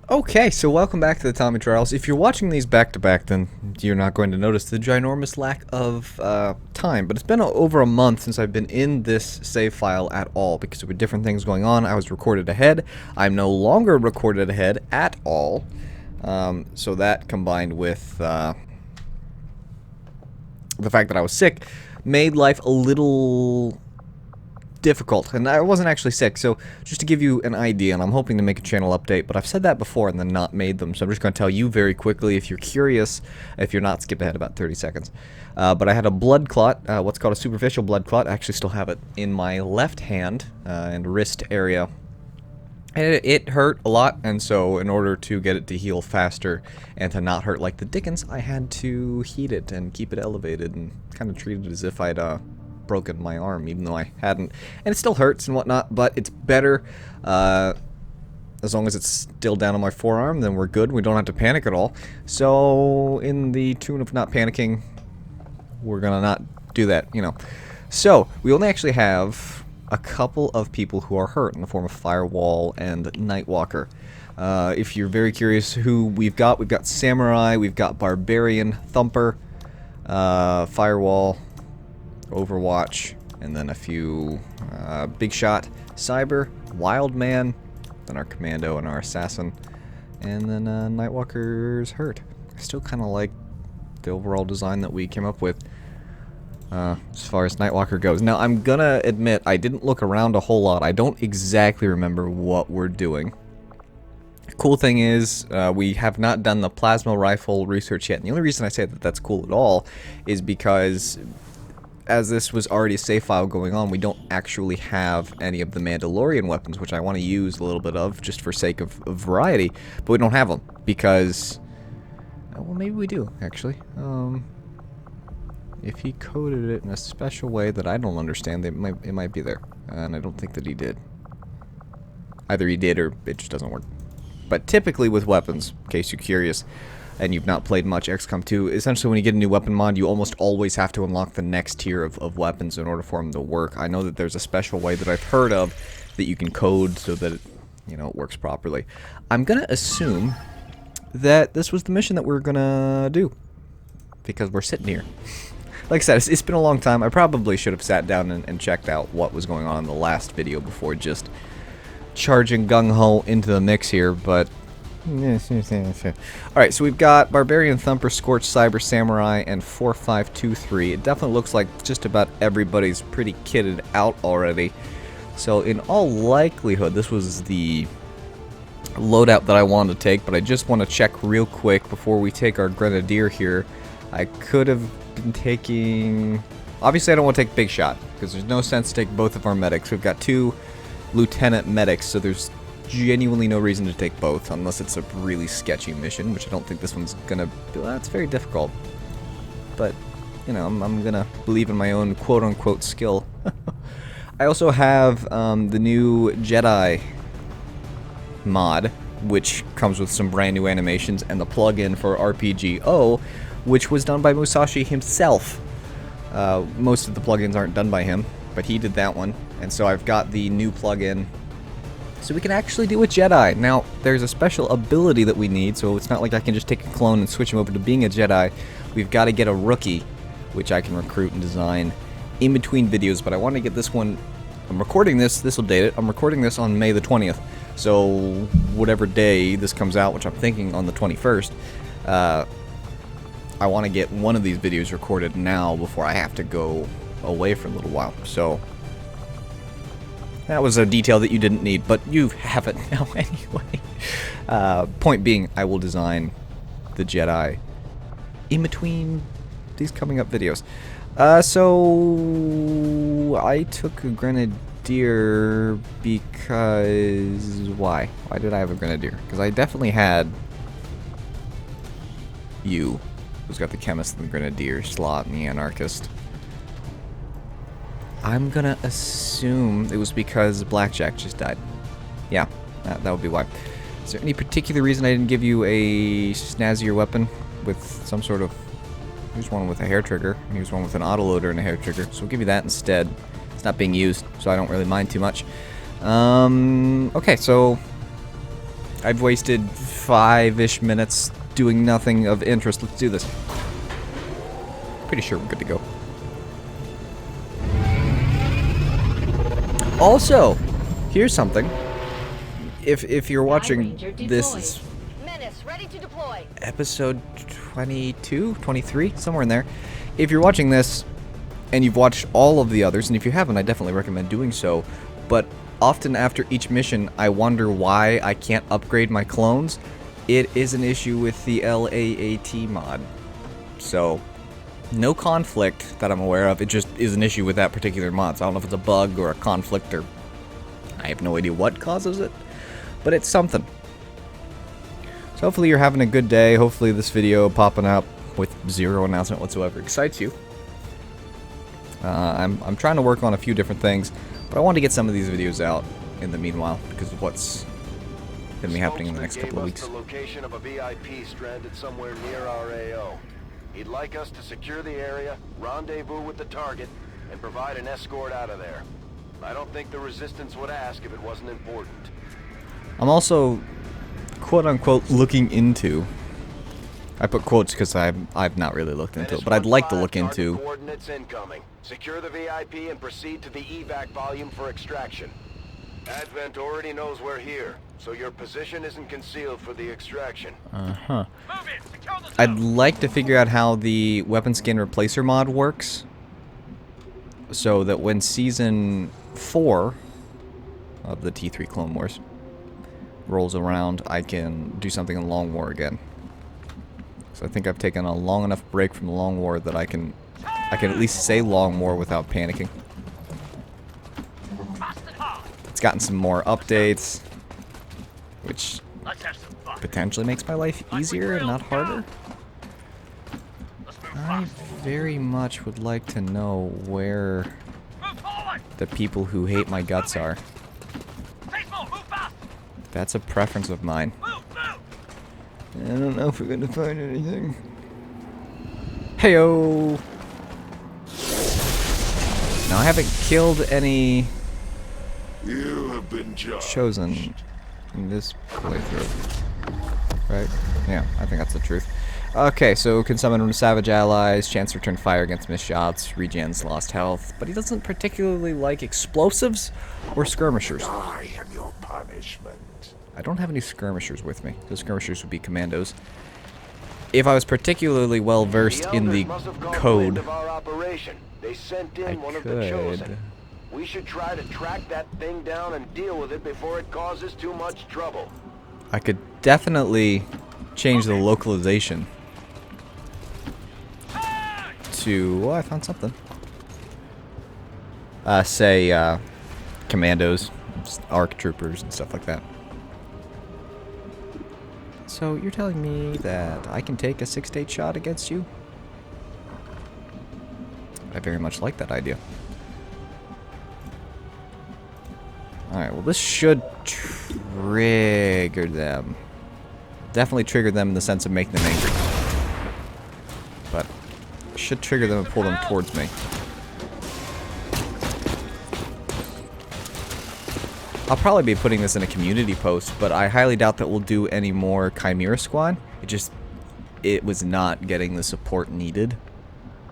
Okay, so welcome back to the Tommy Trials. If you're watching these back to back, then you're not going to notice the ginormous lack of time. But it's been over a month since I've been in this save file at all because there were different things going on. I was recorded ahead. I'm no longer recorded ahead at all. So that combined with the fact that I was sick made life a little difficult, and I wasn't actually sick, so just to give you an idea, and I'm hoping to make a channel update, but I've said that before and then not made them, so I'm just going to tell you very quickly if you're curious. If you're not, skip ahead about 30 seconds. But I had a blood clot, what's called a superficial blood clot. I actually still have it in my left hand and wrist area. And it hurt a lot, and so in order to get it to heal faster and to not hurt like the dickens, I had to heat it and keep it elevated and kind of treat it as if I'd broken my arm, even though I hadn't. And it still hurts and whatnot, but it's better. As long as it's still down on my forearm, then we're good. We don't have to panic at all. So, in the tune of not panicking, we're gonna not do that, you know. So, we only actually have a couple of people who are hurt in the form of Firewall and Nightwalker. If you're very curious who we've got Samurai, we've got Barbarian, Thumper, Firewall, Overwatch, and then a few Big Shot, Cyber, Wild Man, then our Commando and our Assassin, and then Nightwalker's hurt. I still kind of like the overall design that we came up with as far as Nightwalker goes. Now, I'm gonna admit, I didn't look around a whole lot. I don't exactly remember what we're doing. Cool thing is, we have not done the plasma rifle research yet, and the only reason I say that that's cool at all is because as this was already a save file going on, we don't actually have any of the Mandalorian weapons, which I want to use a little bit of, just for sake of variety, but we don't have them, because, well, maybe we do, actually. If he coded it in a special way that I don't understand, it might be there, and I don't think that he did. Either he did, or it just doesn't work. But typically with weapons, in case you're curious, and you've not played much XCOM 2, essentially when you get a new weapon mod, you almost always have to unlock the next tier of weapons in order for them to work. I know that there's a special way that I've heard of that you can code so that it, you know, it works properly. I'm gonna assume that this was the mission that we're gonna do, because we're sitting here. Like I said, it's been a long time. I probably should have sat down and checked out what was going on in the last video before just charging gung-ho into the mix here, but alright, so we've got Barbarian, Thumper, Scorch, Cyber, Samurai, and 4523. It definitely looks like just about everybody's pretty kitted out already. So in all likelihood, this was the loadout that I wanted to take, but I just want to check real quick before we take our Grenadier here. I could have been taking... Obviously I don't want to take Big Shot, because there's no sense to take both of our medics. We've got two Lieutenant medics, so there's genuinely no reason to take both, unless it's a really sketchy mission, which I don't think this one's gonna be. Well, it's very difficult, but you know, I'm gonna believe in my own quote-unquote skill. I also have the new Jedi mod, which comes with some brand new animations, and the plugin for RPGO, which was done by Musashi himself. Most of the plugins aren't done by him, but he did that one, and so I've got the new plugin so we can actually do a Jedi. Now, there's a special ability that we need, so it's not like I can just take a clone and switch him over to being a Jedi. We've got to get a rookie, which I can recruit and design in between videos, but I want to get this one. I'm recording this will date it, I'm recording this on May the 20th, so whatever day this comes out, which I'm thinking on the 21st, I want to get one of these videos recorded now before I have to go away for a little while, so... That was a detail that you didn't need, but you have it now anyway. Point being, I will design the Jedi in between these coming up videos. So I took a Grenadier because... Why? Why did I have a Grenadier? Because I definitely had you, who's got the Chemist and the Grenadier slot and the Anarchist. I'm gonna assume it was because Blackjack just died. Yeah, that would be why. Is there any particular reason I didn't give you a snazzier weapon with some sort of... Here's one with a hair trigger, and here's one with an autoloader and a hair trigger, so we'll give you that instead. It's not being used, so I don't really mind too much. Okay, so I've wasted 5-ish minutes doing nothing of interest. Let's do this. Pretty sure we're good to go. Also, here's something. If you're watching this episode 22, 23, somewhere in there. If you're watching this and you've watched all of the others, and if you haven't, I definitely recommend doing so. But often after each mission, I wonder why I can't upgrade my clones. It is an issue with the LAAT mod. So, no conflict that I'm aware of. It just is an issue with that particular mod. So I don't know if it's a bug or a conflict or I have no idea what causes it. But it's something. So hopefully you're having a good day. Hopefully this video popping up with zero announcement whatsoever excites you. I'm trying to work on a few different things, but I want to get some of these videos out in the meanwhile because of what's going to be happening in the next couple of weeks. The location of a VIP stranded somewhere near our AO. He'd like us to secure the area, rendezvous with the target, and provide an escort out of there. I don't think the Resistance would ask if it wasn't important. I'm also, quote-unquote, looking into. I put quotes because I've not really looked into it, but I'd like to look into. Coordinates incoming. Secure the VIP and proceed to the Evac volume for extraction. Advent already knows we're here, so your position isn't concealed for the extraction. I'd like to figure out how the weapon skin replacer mod works, so that when Season 4 of the T3 Clone Wars rolls around, I can do something in Long War again. So I think I've taken a long enough break from the Long War that I can at least say Long War without panicking. It's gotten some more updates, which potentially makes my life easier and not harder. I very much would like to know where the people who hate my guts are. That's a preference of mine. I don't know if we're gonna find anything. Heyo! Now I haven't killed any You have been chosen in this playthrough. Right? Yeah, I think that's the truth. Okay, so can summon one savage allies, chance to return fire against missed shots, regens lost health, but he doesn't particularly like explosives or skirmishers. I am your punishment. I don't have any skirmishers with me. The skirmishers would be commandos. If I was particularly well versed in the code, They sent in I one of the could. chosen. We should try to track that thing down and deal with it before it causes too much trouble. I could definitely change the localization to, oh, I found something. Say, commandos, ARC troopers, and stuff like that. So you're telling me that I can take a 6-stage shot against you? I very much like that idea. Alright, well this should trigger them. Definitely trigger them in the sense of making them angry. But should trigger them and pull them towards me. I'll probably be putting this in a community post, but I highly doubt that we'll do any more Chimera Squad. It was not getting the support needed.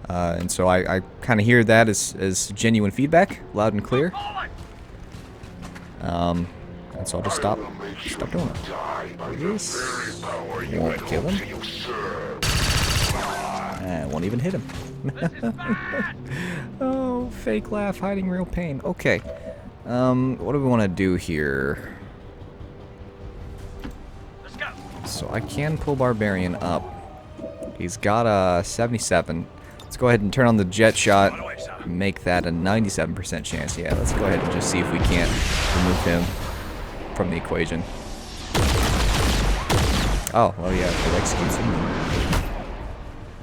And so I kind of hear that as genuine feedback, loud and clear. And so I'll just stop doing it. This won't kill him. And won't even hit him. Oh, fake laugh hiding real pain. Okay. What do we want to do here? So I can pull Barbarian up. He's got a 77. Let's go ahead and turn on the jet shot. Make that a 97% chance. Yeah, let's go ahead and just see if we can't remove him from the equation. Oh, well, yeah, if it executes him,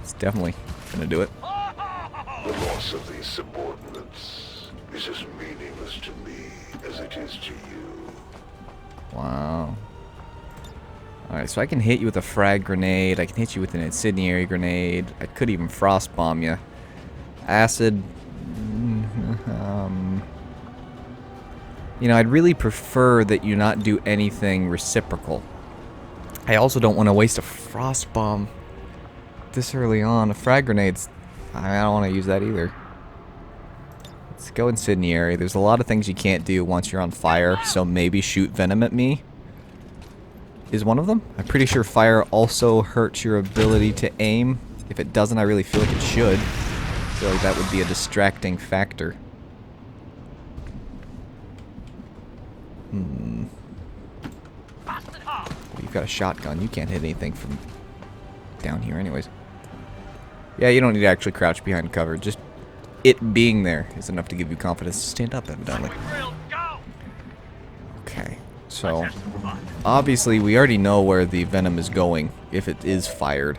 it's definitely gonna do it. The loss of these subordinates is as meaningless to me as it is to you. Wow. Alright, so I can hit you with a frag grenade. I can hit you with an incendiary grenade. I could even frost bomb you. Acid. You know, I'd really prefer that you not do anything reciprocal. I also don't want to waste a frost bomb this early on. A frag grenades, I don't want to use that either. Let's go incendiary. There's a lot of things you can't do once you're on fire, so maybe shoot venom at me is one of them. I'm pretty sure fire also hurts your ability to aim. If it doesn't, I really feel like it should. I feel like that would be a distracting factor. Well, you've got a shotgun. You can't hit anything from down here anyways. Yeah, you don't need to actually crouch behind cover. Just it being there is enough to give you confidence to stand up, evidently. Okay, so obviously we already know where the venom is going if it is fired.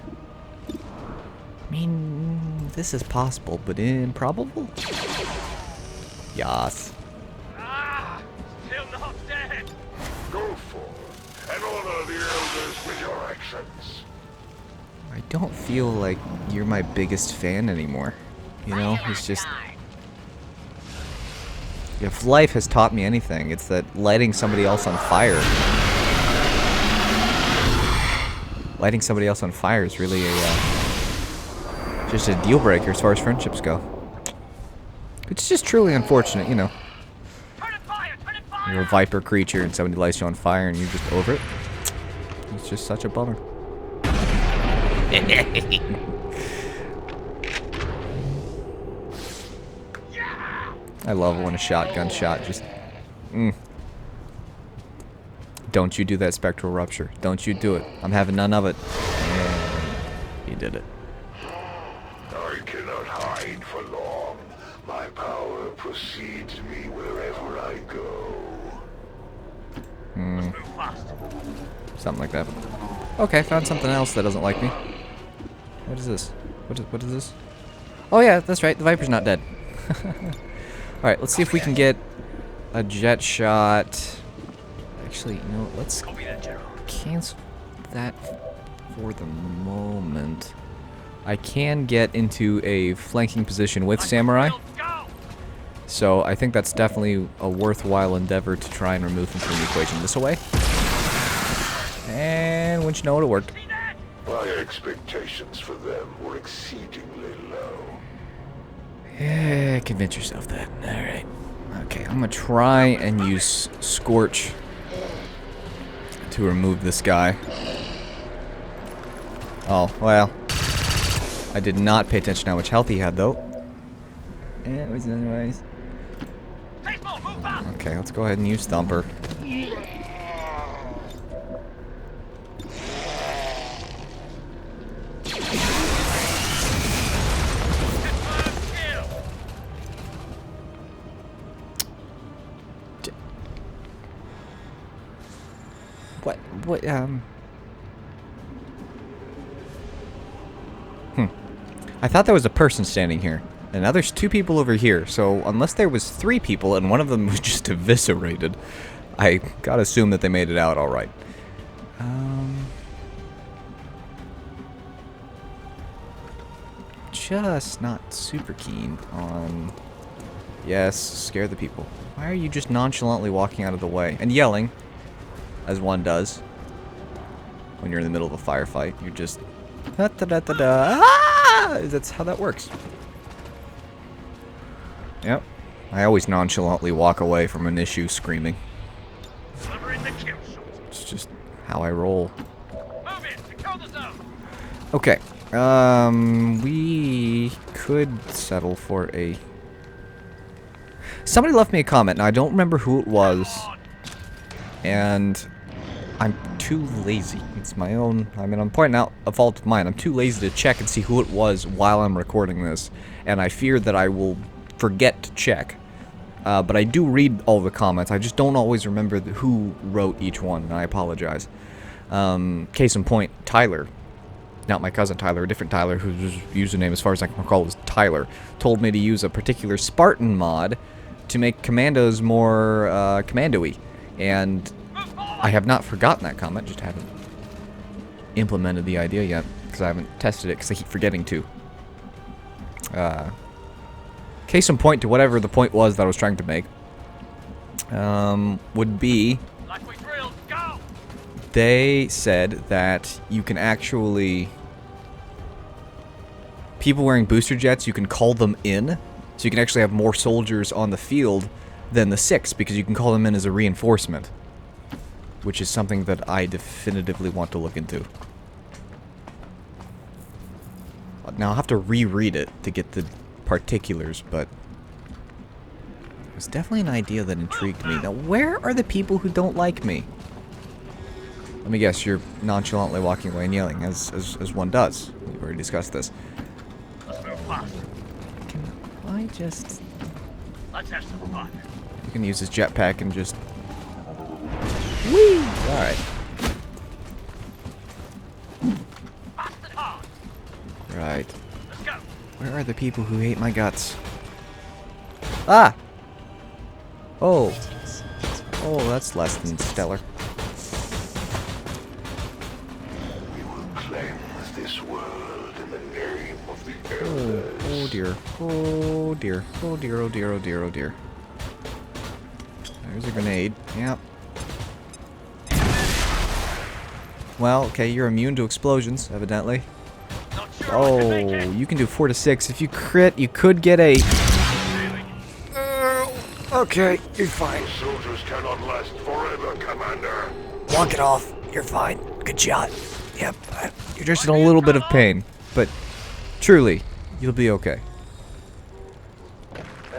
I mean, this is possible, but improbable? Yas. Still not dead. Go forth and honor the elders with your actions. I don't feel like you're my biggest fan anymore. You know, it's just... If life has taught me anything, it's that lighting somebody else on fire... Lighting somebody else on fire is really a... just a deal breaker as far as friendships go. It's just truly unfortunate, you know. You're a viper creature and somebody lights you on fire and you're just over it. It's just such a bummer. I love when a shotgun shot just... Don't you do that spectral rupture. Don't you do it. I'm having none of it. And he did it. I cannot hide for long. My power precedes me wherever I go. Something like that. Okay, found something else that doesn't like me. What is this? What is this? Oh yeah, that's right. The Viper's not dead. Alright, let's see if we can get a jet shot. Actually, you know, let's cancel that for the moment. I can get into a flanking position with Samurai. So I think that's definitely a worthwhile endeavor to try and remove him from the equation this way. And wouldn't you know it, worked. My expectations for them were exceedingly low. Yeah, convince yourself that. Alright. Okay, I'm gonna try and use Scorch to remove this guy. Oh, well. I did not pay attention to how much health he had, though. And it was anyways. Okay, let's go ahead and use Thumper. What, I thought there was a person standing here. And now there's 2 people over here. So unless there was 3 people and one of them was just eviscerated, I gotta assume that they made it out alright. Just not super keen on... Yes, scare the people. Why are you just nonchalantly walking out of the way? And yelling, as one does. When you're in the middle of a firefight, you're just... Da-da-da-da-da. Ah! That's how that works. Yep. I always nonchalantly walk away from an issue screaming. It's just how I roll. Okay. We could settle for a... Somebody left me a comment. Now, I don't remember who it was. And I'm too lazy. It's my own... I mean, I'm pointing out a fault of mine. I'm too lazy to check and see who it was while I'm recording this. And I fear that I will forget to check. But I do read all the comments. I just don't always remember who wrote each one, and I apologize. Case in point, Tyler. Not my cousin Tyler, a different Tyler, whose username, as far as I can recall, was Tyler, told me to use a particular Spartan mod to make commandos more commando-y. And I have not forgotten that comment, just haven't implemented the idea yet, because I haven't tested it, because I keep forgetting to. Case in point to whatever the point was that I was trying to make, would be they said that you can actually... People wearing booster jets, you can call them in. So you can actually have more soldiers on the field than the 6, because you can call them in as a reinforcement. Which is something that I definitively want to look into. Now I'll have to reread it to get the particulars, but... It was definitely an idea that intrigued me. Now, where are the people who don't like me? Let me guess, you're nonchalantly walking away and yelling, as one does. We've already discussed this. Can I just... Let's have some fun. You can use his jetpack and just... Whee! Alright. Right. Let's go. Where are the people who hate my guts? Ah! Oh. Oh, that's less than stellar. We will cleanse this world in the name of the Oh, elders. oh dear. Oh dear. Oh dear, oh dear, oh dear, oh dear. There's a grenade. Yep. Well, okay, you're immune to explosions, evidently. Not sure I Oh, can make it. you can do 4 to 6. If you crit, you could get 8. Okay, you're fine. The soldiers cannot last forever, Commander. Walk it off. You're fine. Good shot. Yep. You're just in a little bit of pain, but truly, you'll be okay.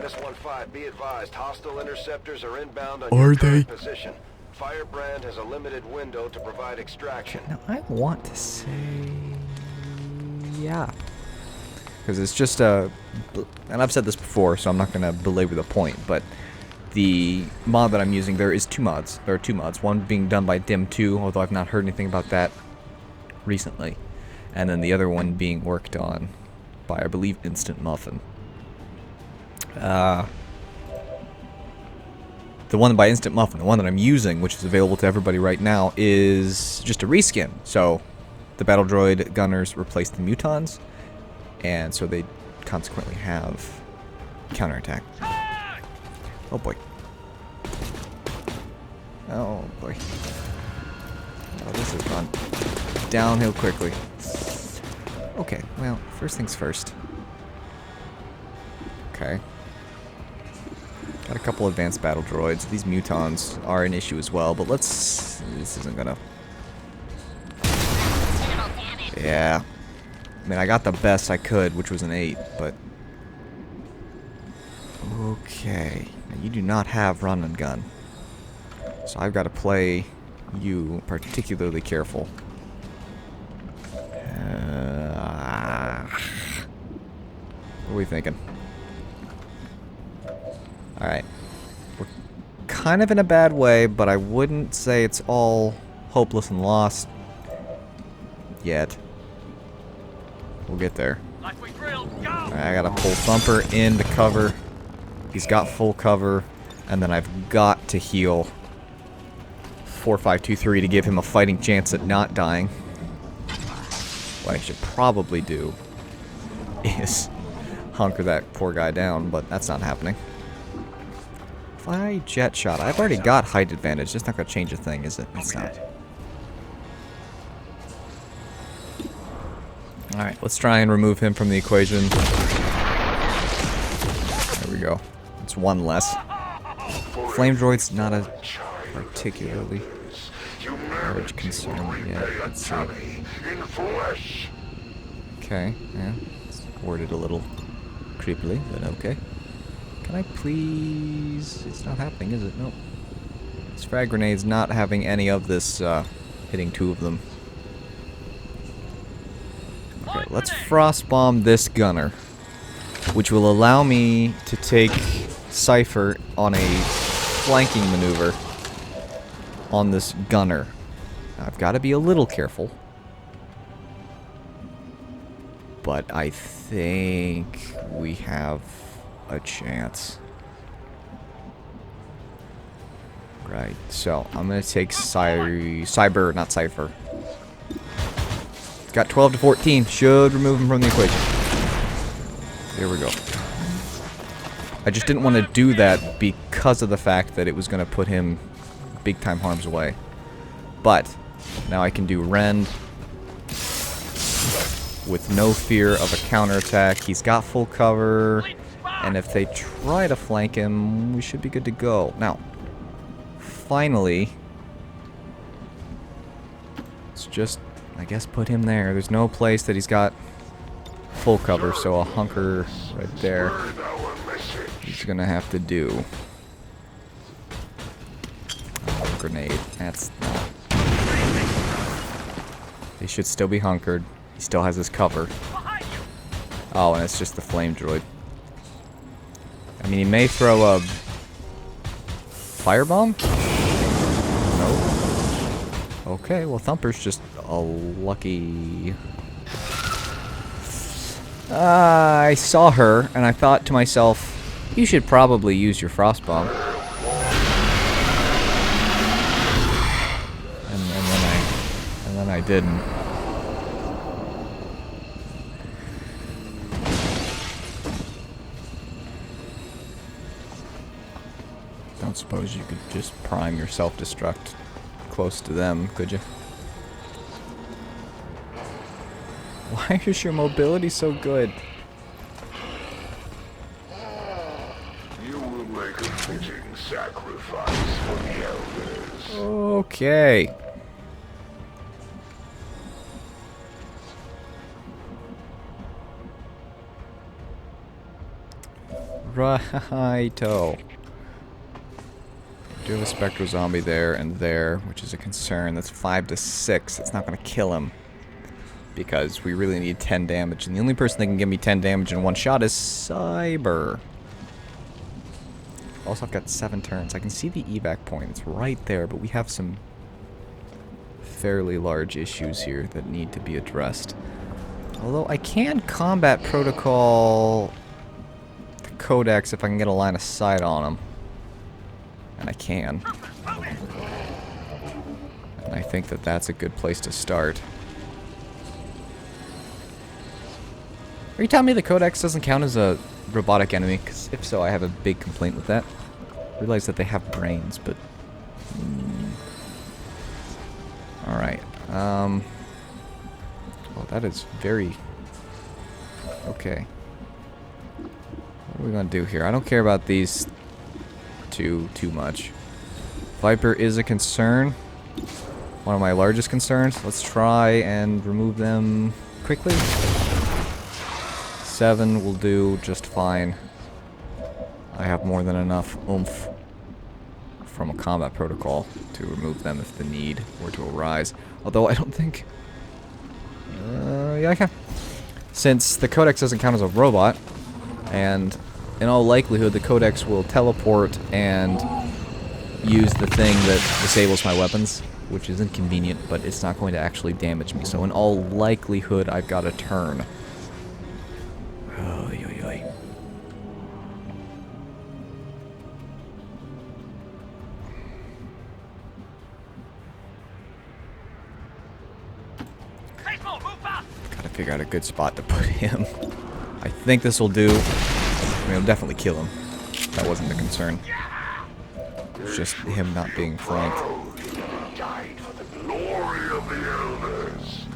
NS-15, be advised, hostile interceptors are inbound on Are your they? current position. Firebrand has a limited window to provide extraction. Now, I want to say... Yeah. Because it's just a... And I've said this before, so I'm not going to belabor the point, but... The mod that I'm using, there is 2 mods. There are 2 mods. One being done by Dim2, although I've not heard anything about that recently. And then the other one being worked on by, I believe, Instant Muffin. The one by Instant Muffin, the one that I'm using, which is available to everybody right now, is just a reskin. So, the Battle Droid Gunners replace the Mutons, and so they consequently have counterattack. Oh boy. Oh boy. Oh, this is fun. Downhill quickly. Okay, well, first things first. Okay. Got a couple advanced battle droids. These Mutons are an issue as well, but let's... This isn't gonna... Yeah. I mean, I got the best I could, which was an 8, but... Okay. Now, you do not have run and gun. So I've got to play you particularly careful. What are we thinking? Alright. We're kind of in a bad way, but I wouldn't say it's all hopeless and lost yet. We'll get there. Like we drilled, go! Alright, I gotta pull Thumper into cover. He's got full cover, and then I've got to heal 4-5-2-3 to give him a fighting chance at not dying. What I should probably do is hunker that poor guy down, but that's not happening. If I jet shot, I've already got height advantage. That's not going to change a thing, is it? It's not. Alright, let's try and remove him from the equation. There we go. It's 1 less. Flame droid's not a particularly large concern yet. Let's see. Okay, yeah. It's worded a little creepily, but okay. Can I please... It's not happening, is it? Nope. This frag grenade's not having any of this, hitting 2 of them. Okay, let's frost bomb this gunner, which will allow me to take Cypher on a flanking maneuver on this gunner. Now, I've got to be a little careful, but I think we have a chance. Right, so I'm going to take Cyber, not Cypher. It's got 12 to 14. Should remove him from the equation. Here we go. I just didn't want to do that because of the fact that it was going to put him big time harm's way. But Now I can do rend with no fear of a counterattack. He's got full cover, and if they try to flank him, we should be good to go. Now, finally, let's just, I guess, put him there. There's no place that he's got full cover, so a hunker right there he's gonna have to do. Oh, grenade. That's not. He should still be hunkered. He still has his cover. Oh, and it's just the flame droid. I mean, he may throw a firebomb? Nope. Okay, well, Thumper's just a lucky... I saw her, and I thought to myself, you should probably use your frost bomb. And then I didn't. Don't suppose you could just prime your self-destruct close to them, could you? Why is your mobility so good? You will make a fitting sacrifice for the elders. Okay. Righto. Do have a Spectral Zombie there and there, which is a concern. That's 5 to 6. It's not going to kill him. Because we really need 10 damage. And the only person that can give me 10 damage in one shot is Cyber. Also, I've got 7 turns. I can see the evac point. It's right there, but we have some fairly large issues here that need to be addressed. Although I can combat protocol the Codex if I can get a line of sight on him. And I can. And I think that that's a good place to start. Are you telling me the Codex doesn't count as a robotic enemy? Because if so, I have a big complaint with that. I realize that they have brains, but... Alright. Well, that is very... Okay. What are we going to do here? I don't care about these two too much. Viper is a concern. One of my largest concerns. Let's try and remove them quickly. 7 will do just fine. I have more than enough oomph from a combat protocol to remove them if the need were to arise. Although I don't think... yeah, I can. Since the Codex doesn't count as a robot, and in all likelihood the Codex will teleport and use the thing that disables my weapons, which is inconvenient, but it's not going to actually damage me. So in all likelihood, I've got a turn. Gotta figure out a good spot to put him. I think this will do. I mean, it'll definitely kill him. That wasn't the concern. It's just him not being flanked. Died for the glory of the elders.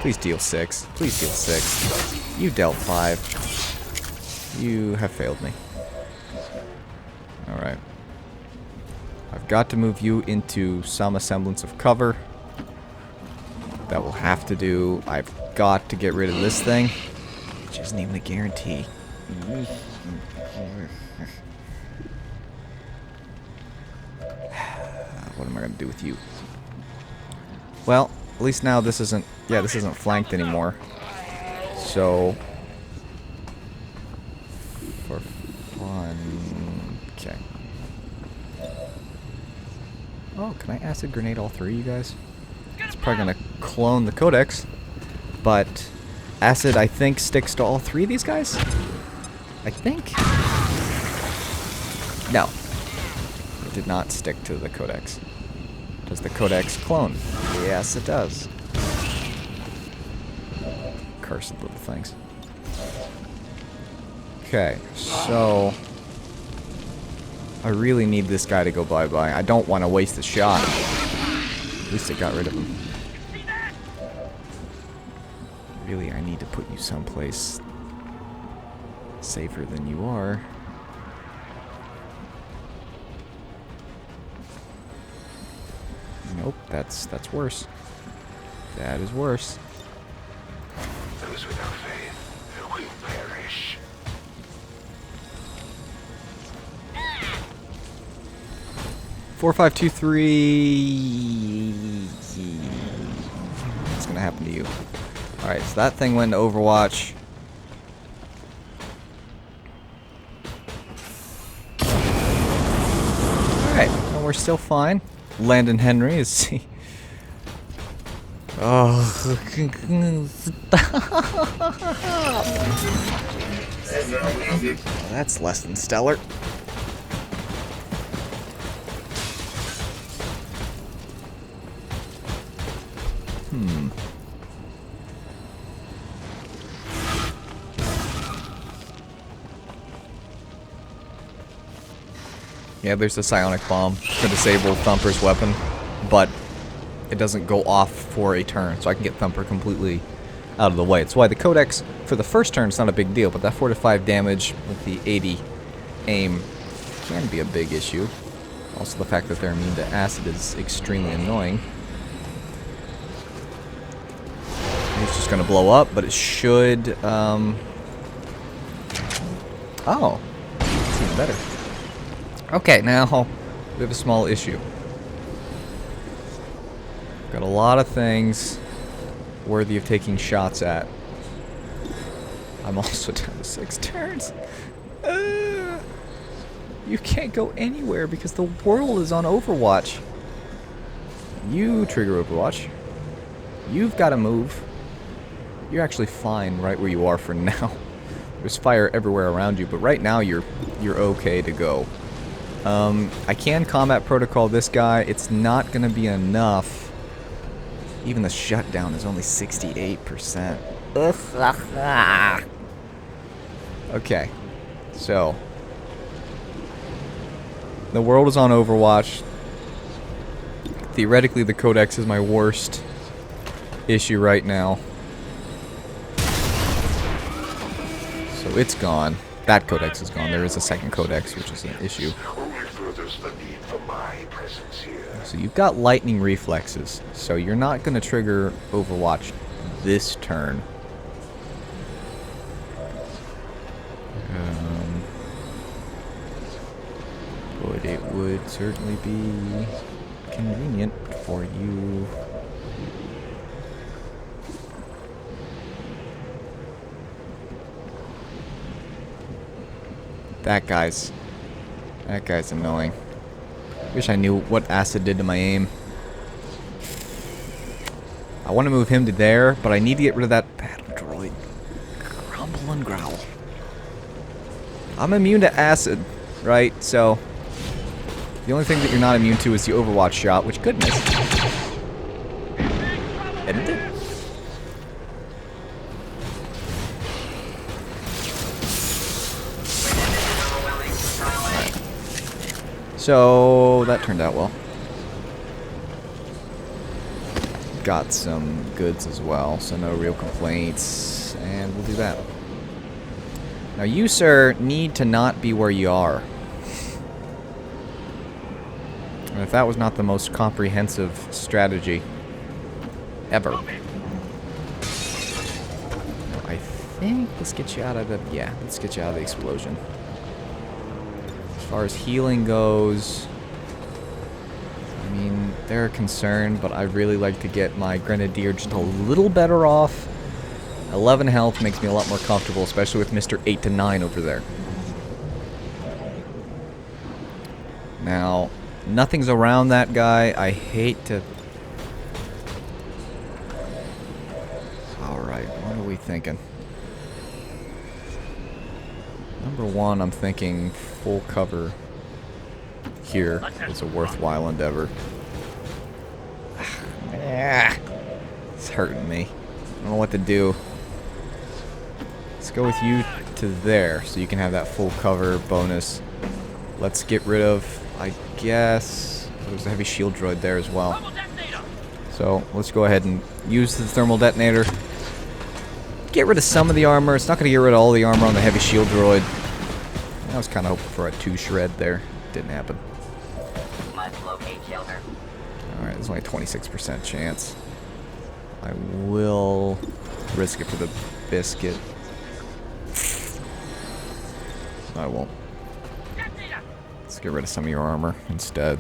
Please deal 6. Please deal 6. You dealt 5. You have failed me. Alright. I've got to move you into some semblance of cover. That will have to do. I've got to get rid of this thing, which isn't even a guarantee. What am I going to do with you? Well, at least now this isn't... Yeah, this isn't flanked anymore. So... For fun... Okay. Oh, can I acid grenade all 3, you guys? It's probably going to clone the Codex. But... acid, I think, sticks to all 3 of these guys? I think? No. It did not stick to the Codex. Does the Codex clone? Yes, it does. Cursed little things. Okay, so... I really need this guy to go bye-bye. I don't want to waste a shot. At least I got rid of him. Really, I need to put you someplace safer than you are. Nope, that's worse. That is worse. Those without faith will perish. Four, 5, 2, 3. What's gonna happen to you? All right, so that thing went to Overwatch. All right, and we're still fine. Landon Henry is. Oh, that's less than stellar. Yeah, there's the psionic bomb to disable Thumper's weapon, but it doesn't go off for a turn, so I can get Thumper completely out of the way. It's why the Codex, for the first turn, is not a big deal, but that 4 to 5 damage with the 80 aim can be a big issue. Also, the fact that they're immune to acid is extremely annoying. It's just going to blow up, but it should... Oh, it's even better. Okay, now we have a small issue. Got a lot of things worthy of taking shots at. I'm also down to 6 turns. You can't go anywhere because the world is on Overwatch. You trigger Overwatch. You've got to move. You're actually fine right where you are for now. There's fire everywhere around you, but right now you're okay to go. I can combat protocol this guy. It's not going to be enough. Even the shutdown is only 68%. Okay. So. The world is on Overwatch. Theoretically, the Codex is my worst issue right now. So it's gone. That Codex is gone. There is a second Codex, which is an issue. So you've got lightning reflexes, so you're not going to trigger Overwatch this turn. But it would certainly be convenient for you. That guy's annoying. Wish I knew what acid did to my aim. I want to move him to there, but I need to get rid of that battle droid. Grumble and growl. I'm immune to acid, right? So the only thing that you're not immune to is the Overwatch shot, which could miss. And it did. So that turned out well. Got some goods as well, so no real complaints, and we'll do that. Now you, sir, need to not be where you are. And if that was not the most comprehensive strategy ever. I think let's get you out of the... Yeah, let's get you out of the explosion. As far as healing goes, I mean, they're concerned, but I really like to get my Grenadier just a little better off. 11 health makes me a lot more comfortable, especially with Mr. 8 to 9 over there. Now, nothing's around that guy. I hate to... Alright, what are we thinking? Number one, I'm thinking full cover here is a worthwhile endeavor. It's hurting me. I don't know what to do. Let's go with you to there so you can have that full cover bonus. Let's get rid of, I guess, there's a heavy shield droid there as well. Thermal detonator. So let's go ahead and use the thermal detonator. Get rid of some of the armor. It's not going to get rid of all the armor on the heavy shield droid. I was kind of hoping for a 2 shred there. Didn't happen. Must locate shelter. Alright, there's only a 26% chance. I will risk it for the biscuit. I won't. Detonator. Let's get rid of some of your armor instead.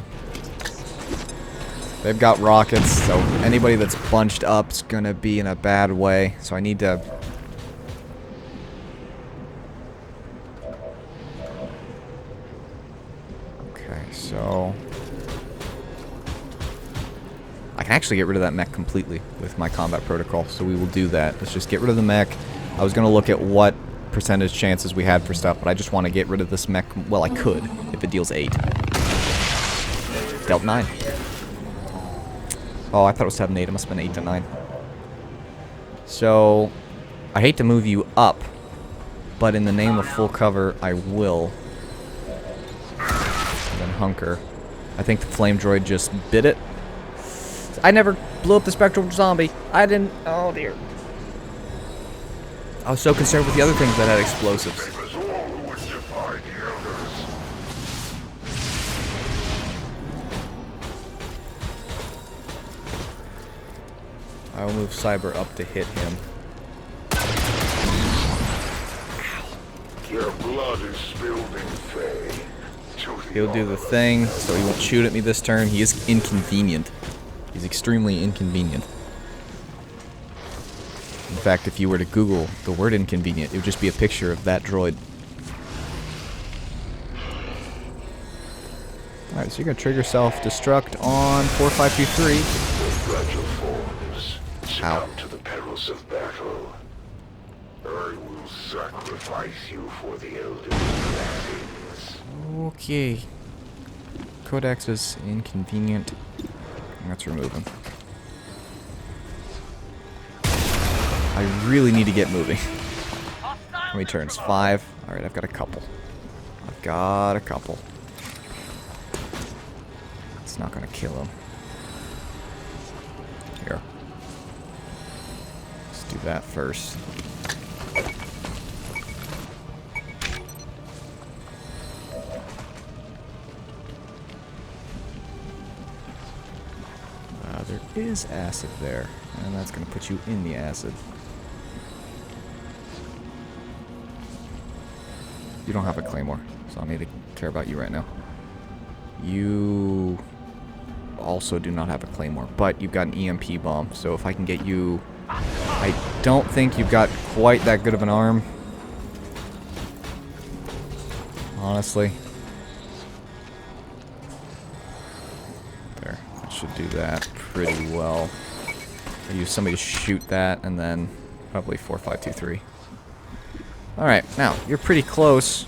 They've got rockets, so anybody that's bunched up is going to be in a bad way. So I need to... Okay, so... I can actually get rid of that mech completely with my combat protocol, so we will do that. Let's just get rid of the mech. I was going to look at what percentage chances we had for stuff, but I just want to get rid of this mech. Well, I could, if it deals 8. Dealt 9. Oh, I thought it was 7-8. It must have been 8 to 9. So, I hate to move you up, but in the name of full cover, I will. And then hunker. I think the flame droid just bit it. I never blew up the spectral zombie. I didn't. Oh dear. I was so concerned with the other things that had explosives. It was all who would defy the elders. I will move Cyber up to hit him. Their blood is spilled in Faye. He'll do the thing, so he won't shoot at me this turn. He is inconvenient. He's extremely inconvenient. In fact, if you were to Google the word inconvenient, it would just be a picture of that droid. Alright, so you're going to trigger self-destruct on 4523. Fragile forms, Ow. succumb to the perils of battle. I will sacrifice you for the elders' blessings. Okay. Codex is inconvenient. Let's remove him. I really need to get moving. How many turns? 5? Alright, I've got a couple. It's not gonna kill him. Here. Let's do that first. There is acid there, and that's going to put you in the acid. You don't have a claymore, so I need to care about you right now. You also do not have a claymore, but you've got an EMP bomb, so if I can get you... I don't think you've got quite that good of an arm. Honestly. There, that should do that pretty well. I use somebody to shoot that, and then probably 4, 5, 2, 3. Alright, now, you're pretty close.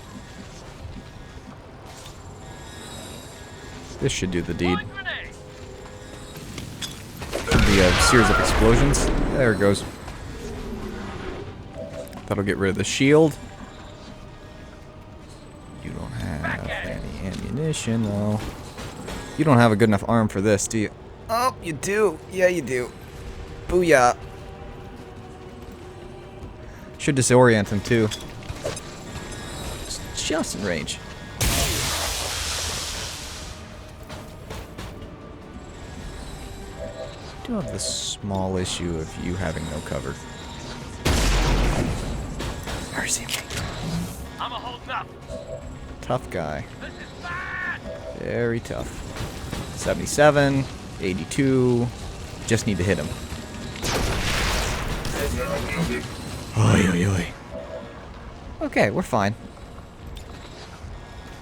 This should do the deed. Should be a series of explosions. There it goes. That'll get rid of the shield. You don't have any ammunition, though. You don't have a good enough arm for this, do you? Oh, you do. Yeah, you do. Booyah. Should disorient him, too. It's just in range. I do have the small issue of you having no cover. Mercy me. I'm a holding up. Tough guy. This is bad. Very tough. 77, 82. Just need to hit him. Oy, oy, oy. Okay, we're fine.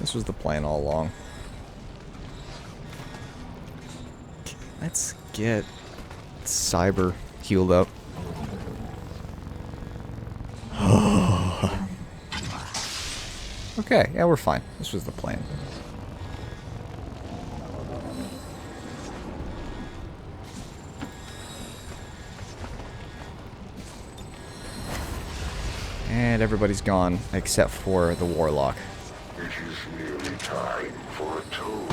This was the plan all along. Let's get Cyber healed up. Okay, yeah, we're fine. This was the plan. And everybody's gone except for the Warlock. It is nearly time for atonement.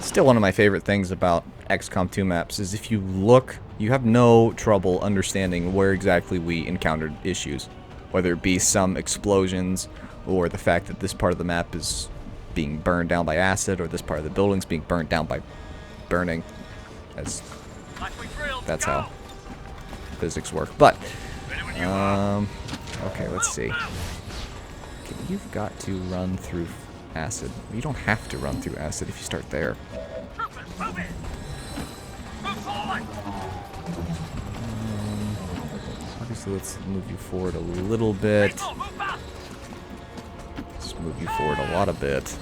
Still one of my favorite things about XCOM 2 maps is if you look, you have no trouble understanding where exactly we encountered issues. Whether it be some explosions, or the fact that this part of the map is being burned down by acid, or this part of the building's being burned down by burning. That's how physics work. But, okay, let's see. Okay, you've got to run through acid. You don't have to run through acid if you start there. Obviously, let's move you forward a little bit. Let's move you forward a lot a bit.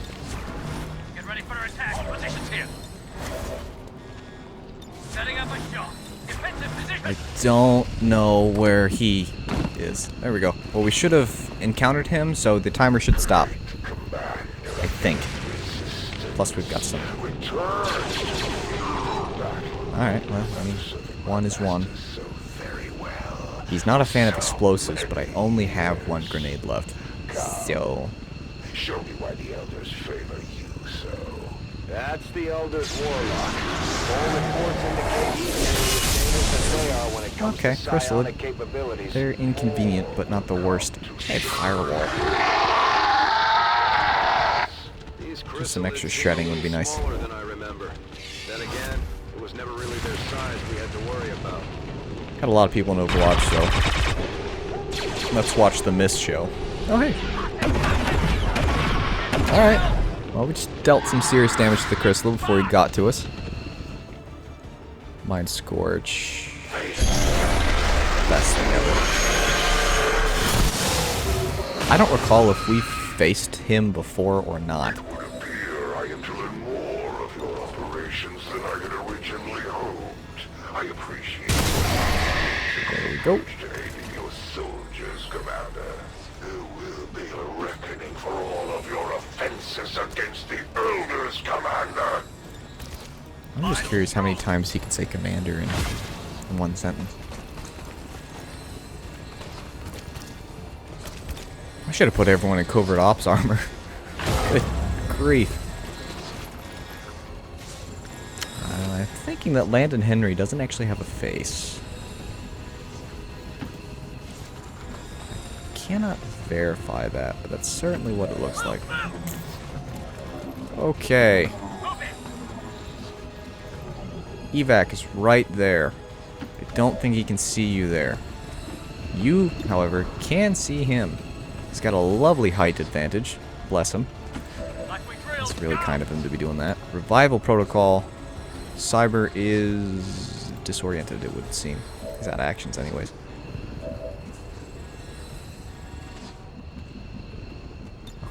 Get ready for attack. Positions here. Setting up a shot. Defensive position. I don't know where he is. There we go. Well, we should have encountered him, so the timer should stop. I think. Plus, we've got some. Alright, well, I mean, one is one. He's not a fan of explosives, but I only have one grenade left. So... Show me why the elders favor you so. That's the Elder's warlock. All reports indicate he's nearly as dangerous as they are when it comes okay, to Chrysalid. psionic capabilities. They're inconvenient, but not the worst. Hey, firewall. Just some extra shredding would be nice. Smaller than I remember. Then again, it was never really their size we had to worry about. Got a lot of people in Overwatch, so let's watch the Mist show. Oh, hey. Alright. Well, we just dealt some serious damage to the Crystal before he got to us. Mind Scorch. Best thing ever. I don't recall if we faced him before or not. It would appear I am to learn more of your operations than I had originally hoped. I appreciate it. There we go. To aiding your soldiers, Commander. There will be a reckoning for all of your offenses against the Elders, Commander. I'm just curious how many times he can say commander in one sentence. I should have put everyone in covert ops armor. Good grief. I'm thinking that Landon Henry doesn't actually have a face. I cannot verify that, but that's certainly what it looks like. Okay. Evac is right there. I don't think he can see you there. You, however, can see him. He's got a lovely height advantage. Bless him. It's really kind of him to be doing that. Revival protocol. Cyber is disoriented, it would seem. He's out of actions anyways.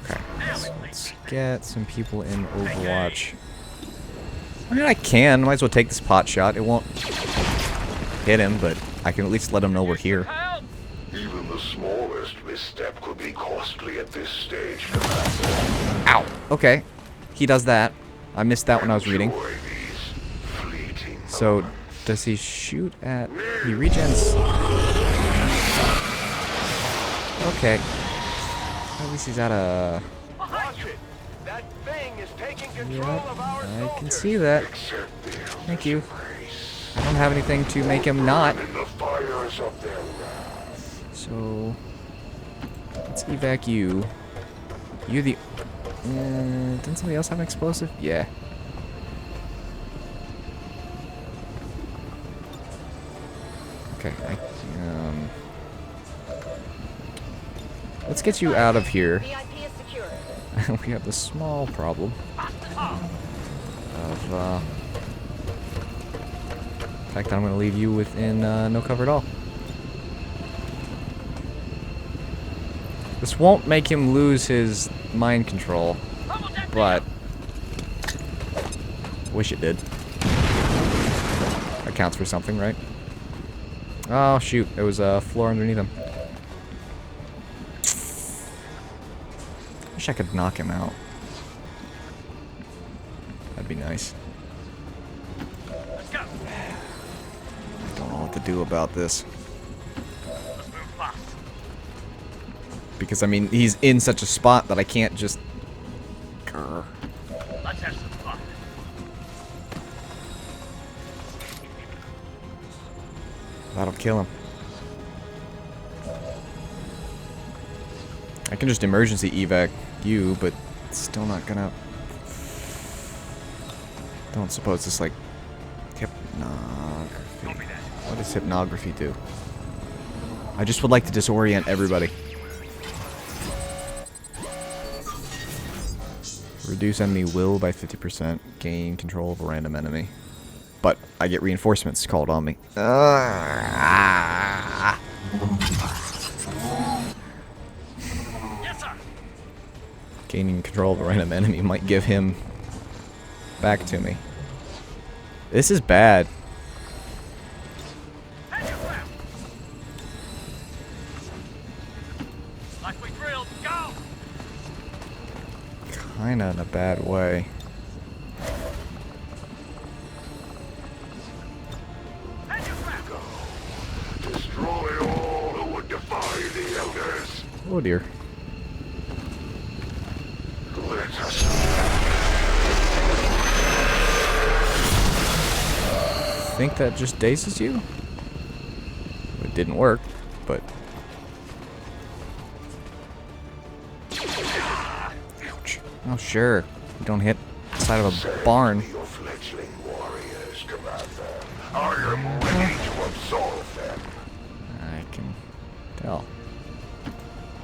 Okay, so let's get some people in Overwatch. I mean, I can. Might as well take this pot shot. It won't hit him, but I can at least let him know we're here. Even the smallest misstep could be costly at this stage, Commander. Ow! Okay. He does that. I missed that when I was reading. Enjoy these fleeting So, does he shoot at... He regens... Okay. At least he's at a... Watch it. That thing is taking control Yep, of our I can soldiers. see that. Accept the Thank you. grace I don't have anything to make him not. in the fires of their wrath. So... Let's evac you. You're the... didn't somebody else have an explosive? Yeah. Okay, let's get you out of here. VIP is secure. We have the small problem of, the fact that I'm going to leave you within no cover at all. This won't make him lose his mind control, but wish it did. That counts for something, right? Oh shoot, there was a floor underneath him. Wish I could knock him out. That'd be nice. Let's go. Don't know what to do about this. Let's move fast. Because, I mean, he's in such a spot that I can't just That'll kill him. I can just emergency evac you, but it's still not gonna... Don't suppose it's like... Hypnography. What does hypnography do? I just would like to disorient everybody. Reduce enemy will by 50%. Gain control of a random enemy. But I get reinforcements called on me. Yes, sir. Gaining control of a random enemy might give him back to me. This is bad. Head your ground. Like we drilled. Go. Kinda in a bad way. Head your ground. Destroy all who would defy the elders. Oh dear. Let us Think that just dazes you? It didn't work, but... Ouch. Oh sure. You don't hit the side of a barn. your fledgling warriors, Commander. I am ready to absolve them. I can tell.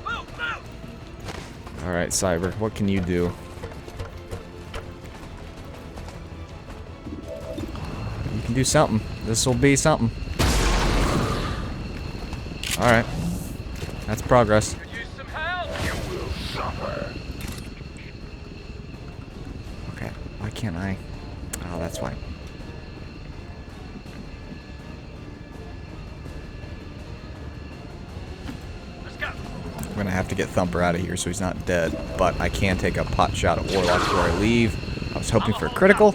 Move, move. Alright, Cyber, what can you do? You can do something. This'll be something. Alright. That's progress. Could use some help. You will suffer. Okay, why can't I? Oh, that's fine. Let's go. I'm gonna have to get Thumper out of here so he's not dead, but I can take a pot shot at Warlock before I leave. I was hoping for a critical,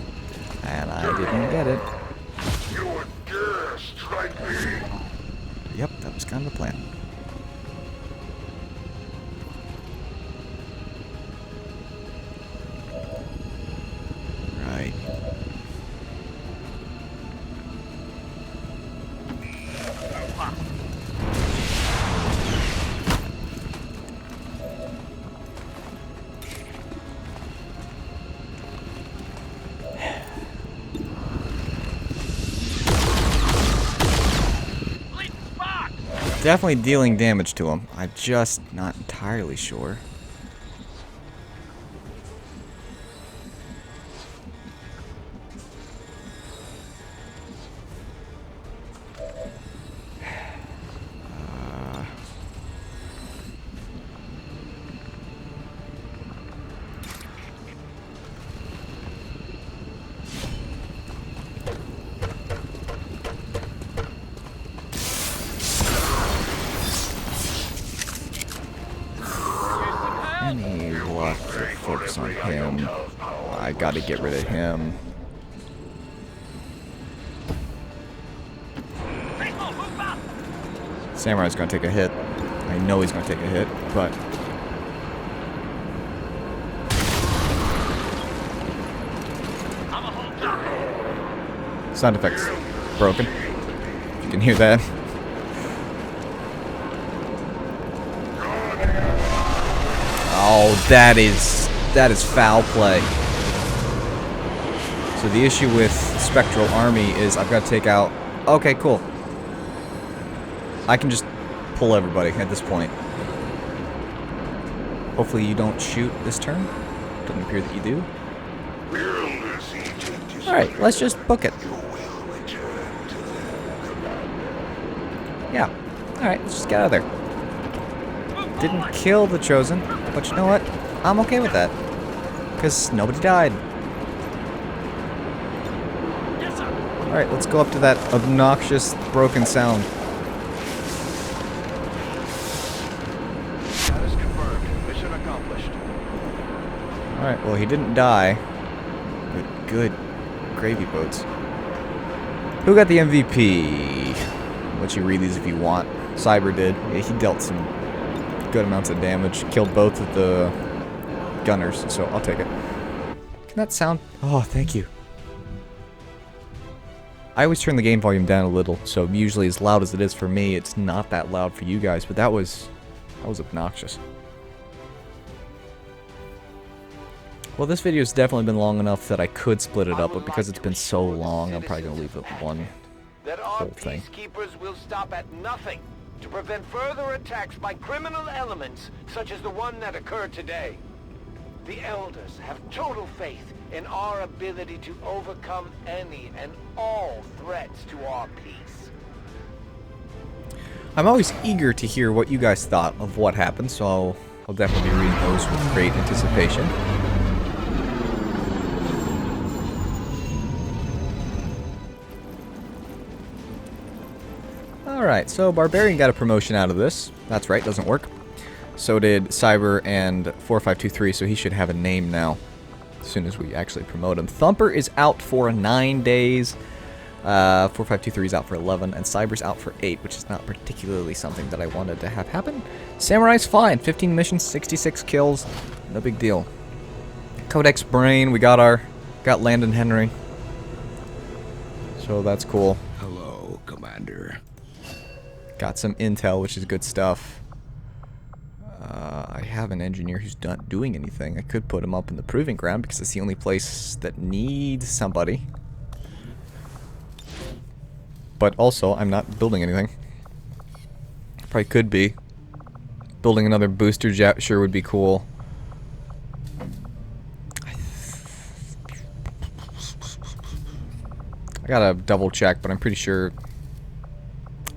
and I didn't get it. You would dare strike me. Yep, that was kind of the plan. Right. Bleeding spot. Definitely dealing damage to him. I'm just not entirely sure. Any luck to focus on him? I gotta get rid of him. Baseball, move up. Samurai's gonna take a hit. I know he's gonna take a hit, but... I'm a hold up. Sound effects broken. You can hear that. Oh, that is foul play. So the issue with Spectral Army is I've got to take out... Okay, cool. I can just pull everybody at this point. Hopefully you don't shoot this turn. Doesn't appear that you do. Alright, let's just book it. Yeah. Alright, let's just get out of there. Didn't kill the Chosen, but you know what? I'm okay with that. Because nobody died. Yes, sir. Alright, let's go up to that obnoxious broken sound. Status confirmed. Mission accomplished. Alright, well he didn't die. But good gravy boats. Who got the MVP? I'll let you read these if you want. Cyber did. Yeah, he dealt some good amounts of damage. Killed both of the gunners, so I'll take it. Can that sound? Oh, thank you. I always turn the game volume down a little, so usually as loud as it is for me, it's not that loud for you guys, but that was obnoxious. Well, this video's definitely been long enough that I could split it up, but because it's been so long, I'm probably going to leave it one that our whole thing. peacekeepers will stop at nothing to prevent further attacks by criminal elements such as the one that occurred today. The Elders have total faith in our ability to overcome any and all threats to our peace. I'm always eager to hear what you guys thought of what happened, so I'll definitely be reading those with great anticipation. Alright, so Barbarian got a promotion out of this. That's right, doesn't work. So did Cyber and 4523, so he should have a name now as soon as we actually promote him. Thumper is out for 9 days. 4523 is out for 11, and Cyber's out for 8, which is not particularly something that I wanted to have happen. Samurai's fine. 15 missions, 66 kills. No big deal. Codex Brain, we got Landon Henry. So that's cool. Hello, Commander. Got some intel, which is good stuff. I have an engineer who's not doing anything. I could put him up in the proving ground because it's the only place that needs somebody. But also, I'm not building anything. Probably could be. Building another booster jet sure would be cool. I gotta double check, but I'm pretty sure,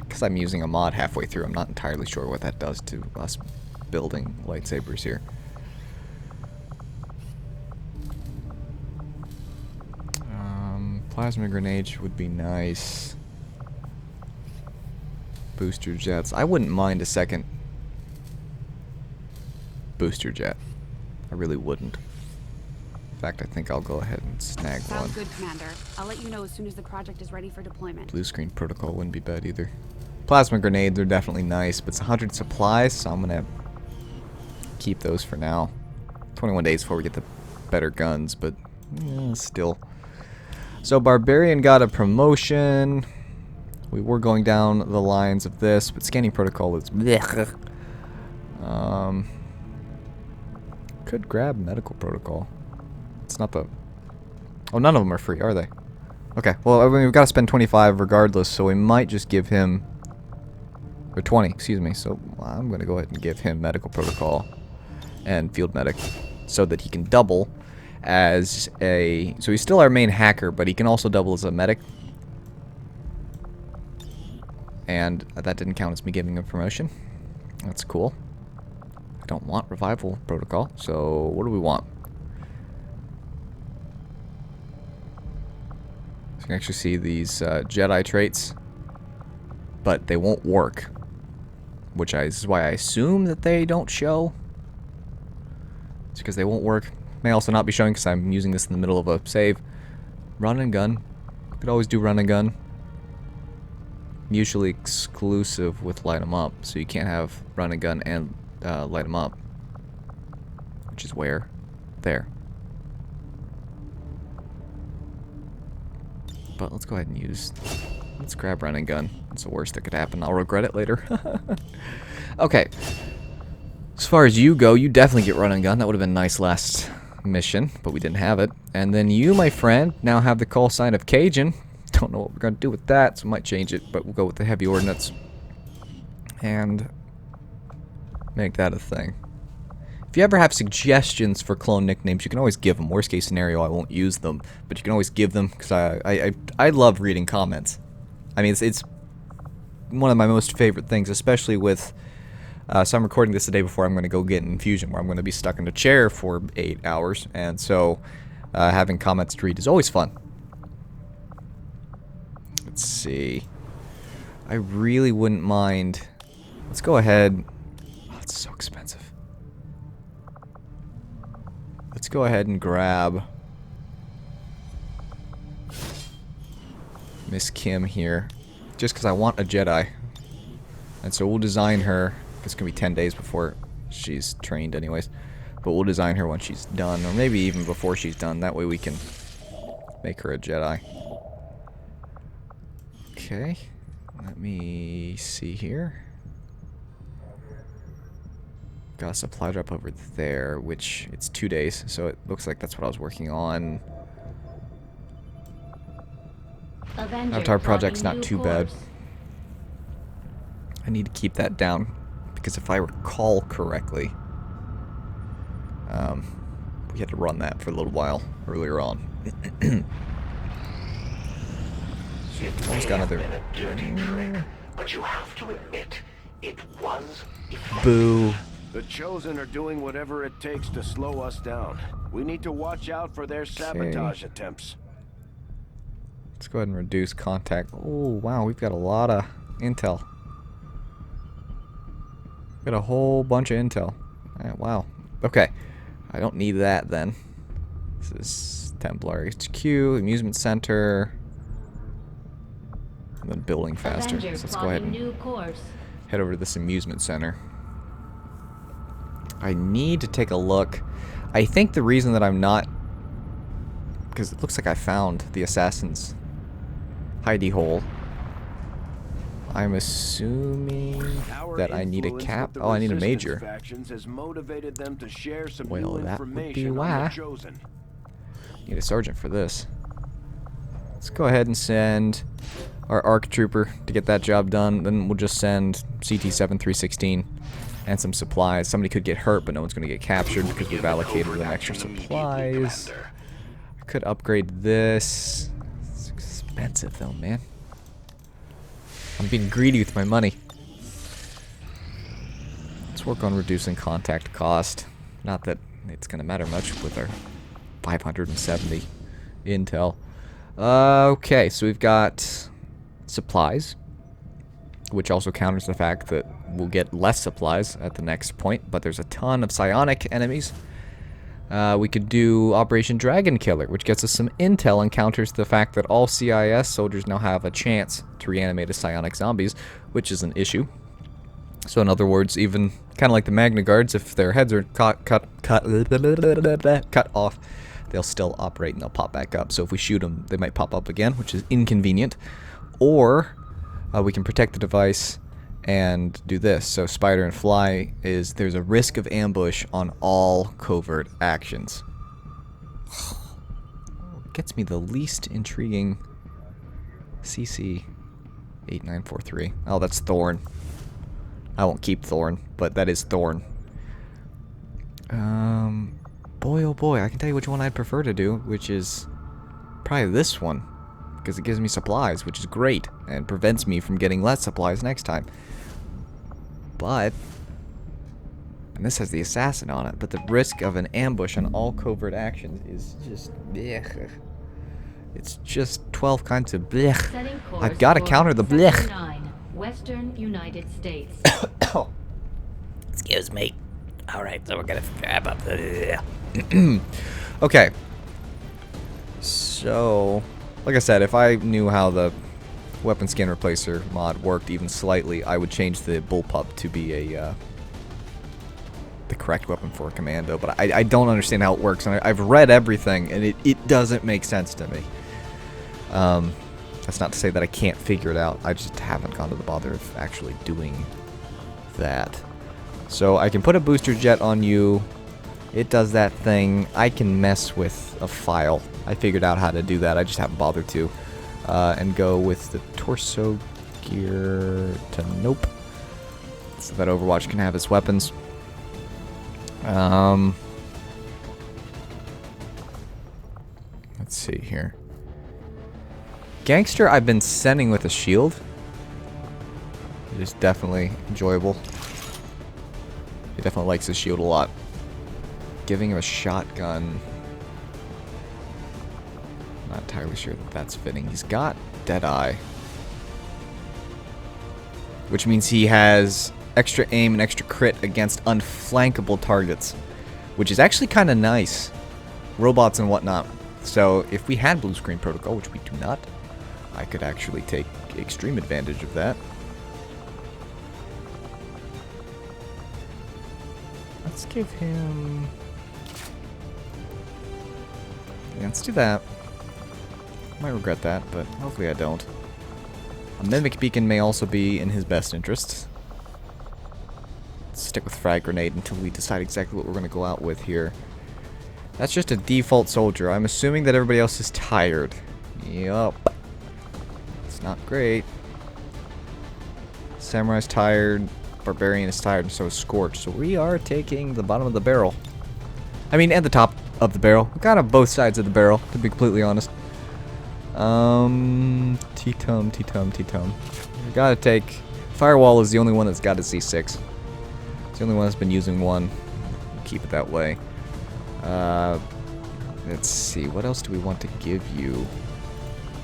because I'm using a mod halfway through, I'm not entirely sure what that does to us building lightsabers here. Plasma grenades would be nice. Booster jets. I wouldn't mind a second booster jet. I really wouldn't. In fact, I think I'll go ahead and snag one. Sounds good, Commander. I'll let you know as soon as the project is ready for deployment. Blue screen protocol wouldn't be bad either. Plasma grenades are definitely nice, but it's 100 supplies, so I'm gonna keep those for now. 21 days before we get the better guns, but still. So Barbarian got a promotion. We were going down the lines of this, but scanning protocol is blech. Could grab medical protocol. It's not the... Oh, none of them are free, are they? Okay, well, I mean, we've got to spend 25 regardless, so we might just give him... Or 20, excuse me. So I'm going to go ahead and give him medical protocol and field medic so that he can double as a... So he's still our main hacker, but he can also double as a medic. And that didn't count as me giving him promotion. That's cool. I don't want revival protocol, so what do we want? So you can actually see these Jedi traits, but they won't work. Which is why I assume that they don't show. It's because they won't work. May also not be showing because I'm using this in the middle of a save. Run and gun. Could always do run and gun. Usually exclusive with light 'em up, so you can't have run and gun and light 'em up. Which is where? There. But let's go ahead and use... Let's grab run and gun. It's the worst that could happen. I'll regret it later. Okay. As far as you go, you definitely get run and gun. That would have been nice last mission, but we didn't have it. And then you, my friend, now have the call sign of Cajun. Don't know what we're going to do with that, so might change it, but we'll go with the heavy ordnance. And make that a thing. If you ever have suggestions for clone nicknames, you can always give them. Worst case scenario, I won't use them, but you can always give them, because I love reading comments. I mean, it's one of my most favorite things, especially with... so I'm recording this the day before I'm going to go get an infusion, where I'm going to be stuck in a chair for 8 hours, and so having comments to read is always fun. Let's see. I really wouldn't mind... Let's go ahead... Oh, it's so expensive. Let's go ahead and grab... Miss Kim here. Just because I want a Jedi. And so we'll design her... It's going to be 10 days before she's trained anyways. But we'll design her when she's done. Or maybe even before she's done. That way we can make her a Jedi. Okay. Let me see here. Got a supply drop over there, which it's 2 days, so it looks like that's what I was working on. Avatar project's not too bad. I need to keep that down, because if I recall correctly, we had to run that for a little while earlier on. Almost got another. But you have to admit, it was Boo. The Chosen are doing whatever it takes to slow us down. We need to watch out for their sabotage attempts. Let's go ahead and reduce contact. Oh, wow, we've got a lot of intel. Got a whole bunch of intel. Wow. Okay. I don't need that then. This is Templar HQ, Amusement Center, and then building faster. So let's go ahead and head over to this Amusement Center. I need to take a look. I think the reason that I'm not... because it looks like I found the assassin's hidey hole. I'm assuming that I need a cap. Oh, I need a major. Well, that would be why. Need a sergeant for this. Let's go ahead and send our ARC trooper to get that job done. Then we'll just send CT-7316 and some supplies. Somebody could get hurt, but no one's going to get captured because we've allocated them extra supplies. I could upgrade this. It's expensive though, man. I'm being greedy with my money. Let's work on reducing contact cost. Not that it's going to matter much with our 570 intel. Okay, so we've got supplies, which also counters the fact that we'll get less supplies at the next point, but there's a ton of psionic enemies. We could do Operation Dragon Killer, which gets us some intel and counters the fact that all CIS soldiers now have a chance to reanimate as psionic zombies, which is an issue. So in other words, even kind of like the Magna Guards, if their heads are cut off, they'll still operate and they'll pop back up. So if we shoot them, they might pop up again, which is inconvenient. Or we can protect the device and do this. So Spider and Fly is there's a risk of ambush on all covert actions. Gets me the least intriguing CC 8943. Oh, that's Thorn. I won't keep Thorn, but that is Thorn. Boy oh boy, I can tell you which one I'd prefer to do, which is probably this one, because it gives me supplies, which is great, and prevents me from getting less supplies next time. But, and this has the assassin on it, but the risk of an ambush on all covert actions is just, blech. It's just 12 kinds of blech. I've got to counter the blech. Western United States. Excuse me. Alright, so we're gonna grab up the... Okay. So, like I said, if I knew how the weapon scan replacer mod worked even slightly, I would change the bullpup to be a the correct weapon for a commando, but I don't understand how it works, and I've read everything, and it doesn't make sense to me. That's not to say that I can't figure it out, I just haven't gone to the bother of actually doing that. So I can put a booster jet on you, it does that thing, I can mess with a file. I figured out how to do that, I just haven't bothered to. And go with the torso gear to nope. So that Overwatch can have his weapons. Let's see here. Gangster I've been sending with a shield. It is definitely enjoyable. He definitely likes his shield a lot. Giving him a shotgun. Not entirely sure that that's fitting. He's got Deadeye, which means he has extra aim and extra crit against unflankable targets, which is actually kind of nice. Robots and whatnot. So if we had blue screen protocol, which we do not, I could actually take extreme advantage of that. Let's give him... yeah, let's do that. Might regret that, but hopefully I don't. A mimic beacon may also be in his best interests. Let's stick with frag grenade until we decide exactly what we're going to go out with here. That's just a default soldier. I'm assuming that everybody else is tired. Yup. It's not great. Samurai's tired. Barbarian is tired, and so is Scorch. So we are taking the bottom of the barrel. I mean, and the top of the barrel. We're kind of both sides of the barrel, to be completely honest. T-Tome. We gotta take... Firewall is the only one that's got a Z6. It's the only one that's been using one. Keep it that way. Let's see. What else do we want to give you?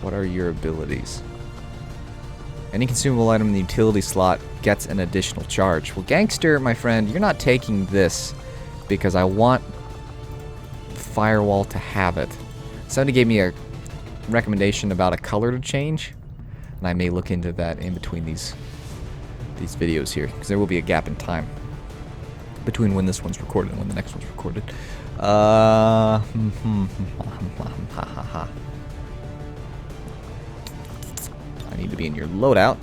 What are your abilities? Any consumable item in the utility slot gets an additional charge. Well, Gangster, my friend, you're not taking this because I want Firewall to have it. Somebody gave me a recommendation about a color to change, and I may look into that in between these videos here, because there will be a gap in time between when this one's recorded and when the next one's recorded. I need to be in your loadout.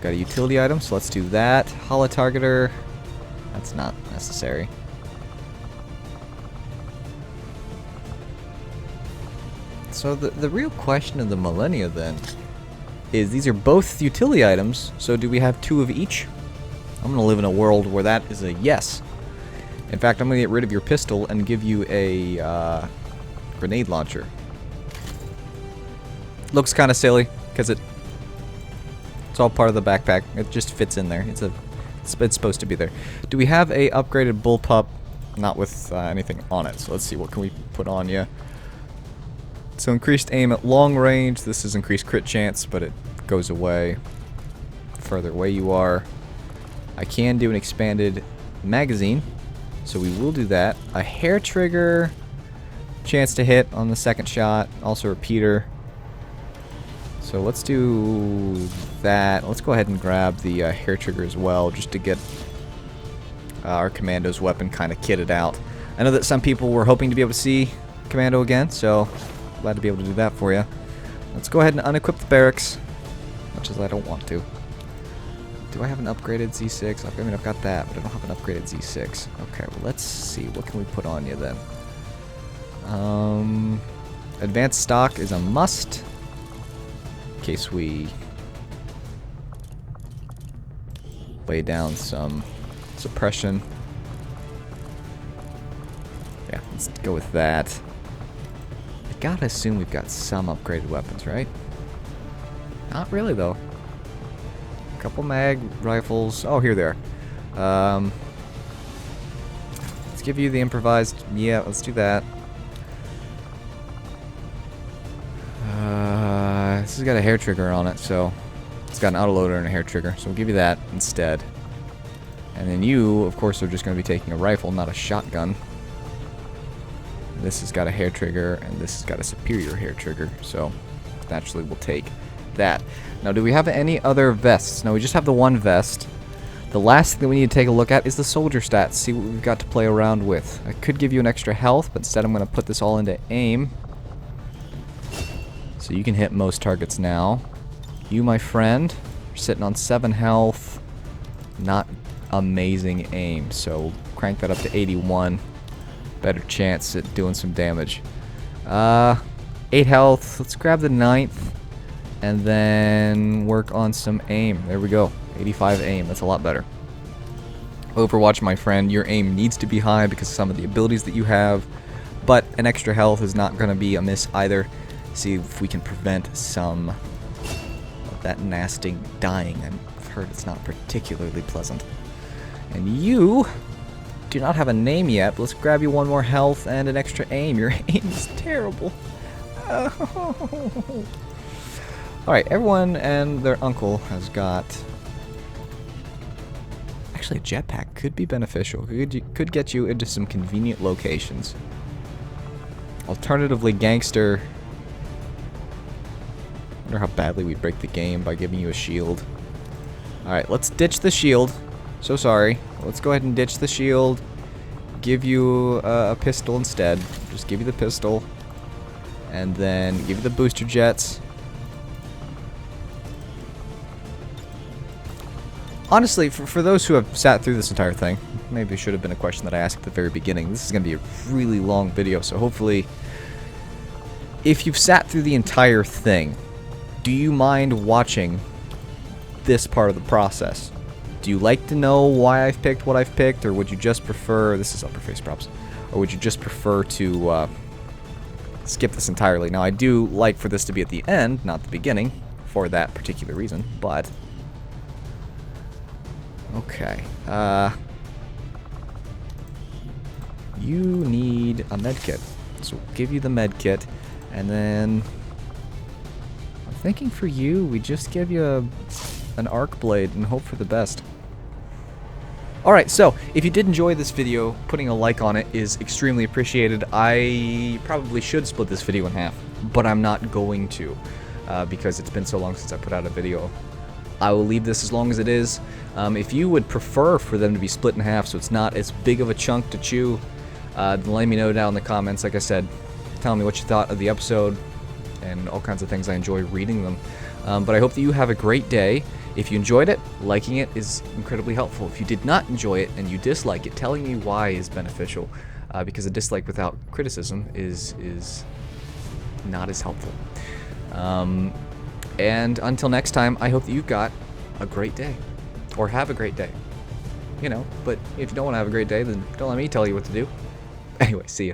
Got a utility item, so let's do that. Holo targeter, that's not necessary. So the real question of the millennia then is, these are both utility items, so do we have 2 of each? I'm going to live in a world where that is a yes. In fact, I'm going to get rid of your pistol and give you a grenade launcher. Looks kind of silly, because it's all part of the backpack. It just fits in there. It's supposed to be there. Do we have a upgraded bullpup? Not with anything on it, so let's see, what can we put on you? So increased aim at long range. This is increased crit chance, but it goes away the further away you are. I can do an expanded magazine, so we will do that. A hair trigger, chance to hit on the second shot, also repeater. So let's do that. Let's go ahead and grab the hair trigger as well, just to get our commando's weapon kind of kitted out. I know that some people were hoping to be able to see commando again, so glad to be able to do that for you. Let's go ahead and unequip the barracks, much as I don't want to. Do I have an upgraded Z6? I mean, I've got that, but I don't have an upgraded Z6. Okay, well, let's see. What can we put on you then? Advanced stock is a must, in case we lay down some suppression. Yeah, let's go with that. I gotta assume we've got some upgraded weapons, right? Not really, though. A couple mag rifles. Oh, here they are. Let's give you the improvised. Yeah, let's do that. This has got a hair trigger on it, so it's got an autoloader and a hair trigger, so we'll give you that instead. And then you, of course, are just going to be taking a rifle, not a shotgun. This has got a hair trigger, and this has got a superior hair trigger, so naturally we'll take that. Now, do we have any other vests? No, we just have the one vest. The last thing that we need to take a look at is the soldier stats, see what we've got to play around with. I could give you an extra health, but instead I'm going to put this all into aim. So you can hit most targets now. You, my friend, are sitting on 7 health. Not amazing aim, so crank that up to 81. Better chance at doing some damage. 8 health. Let's grab the 9th. And then work on some aim. There we go. 85 aim. That's a lot better. Overwatch, my friend, your aim needs to be high because of some of the abilities that you have. But an extra health is not going to be amiss either. See if we can prevent some of that nasty dying. I've heard it's not particularly pleasant. And you do not have a name yet, but let's grab you one more health and an extra aim. Your aim is terrible. Oh. Alright, everyone and their uncle has got... Actually, a jetpack could be beneficial. Could get you into some convenient locations. Alternatively, Gangster... I wonder how badly we break the game by giving you a shield. Alright, let's ditch the shield. So sorry. Let's go ahead and ditch the shield. Give you a pistol instead. Just give you the pistol. And then give you the booster jets. honestly, for those who have sat through this entire thing, maybe it should have been a question that I asked at the very beginning. This is going to be a really long video, so hopefully, if you've sat through the entire thing, do you mind watching this part of the process? Do you like to know why I've picked what I've picked, or would you just prefer, this is upperface props, or would you just prefer to skip this entirely? Now, I do like for this to be at the end, not the beginning, for that particular reason, but... Okay, you need a med kit, so we'll give you the med kit, and then I'm thinking for you, we just give you an arc blade and hope for the best. Alright, so if you did enjoy this video, putting a like on it is extremely appreciated. I probably should split this video in half, but I'm not going to, because it's been so long since I put out a video. I will leave this as long as it is. If you would prefer for them to be split in half so it's not as big of a chunk to chew, then let me know down in the comments. Like I said, tell me what you thought of the episode and all kinds of things. I enjoy reading them. But I hope that you have a great day. If you enjoyed it, liking it is incredibly helpful. If you did not enjoy it and you dislike it, telling me why is beneficial, because a dislike without criticism is not as helpful. And until next time, I hope that you've got a great day. Or have a great day. You know, but if you don't want to have a great day, then don't let me tell you what to do. Anyway, see ya.